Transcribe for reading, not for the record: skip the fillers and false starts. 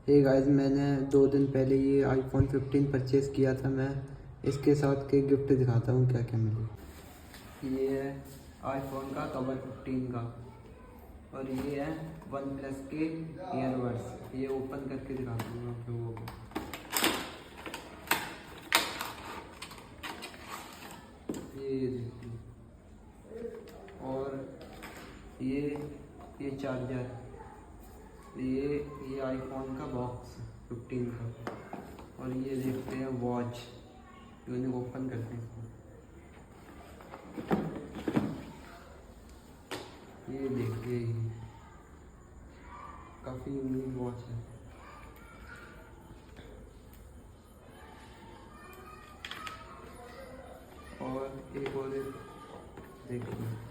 Hey guys, मैंने 2 दिन पहले ये आईफोन 15 परचेज़ किया था। मैं इसके साथ के गिफ्ट दिखाता हूँ क्या क्या मिले। ये है आईफोन का कवर 15 का, और ये है वन प्लस के ईयरबड्स। ये ओपन करके दिखाता हूँ आप लोगों को। ये देखिए, और ये चार्जर, ये आईफोन का बॉक्स 15 का, और ये देखते हैं वॉच। मैंने ओपन करते हैं ये देखिए, ये काफ़ी यूनिक वॉच है। और एक और देखिए, ये देखिए।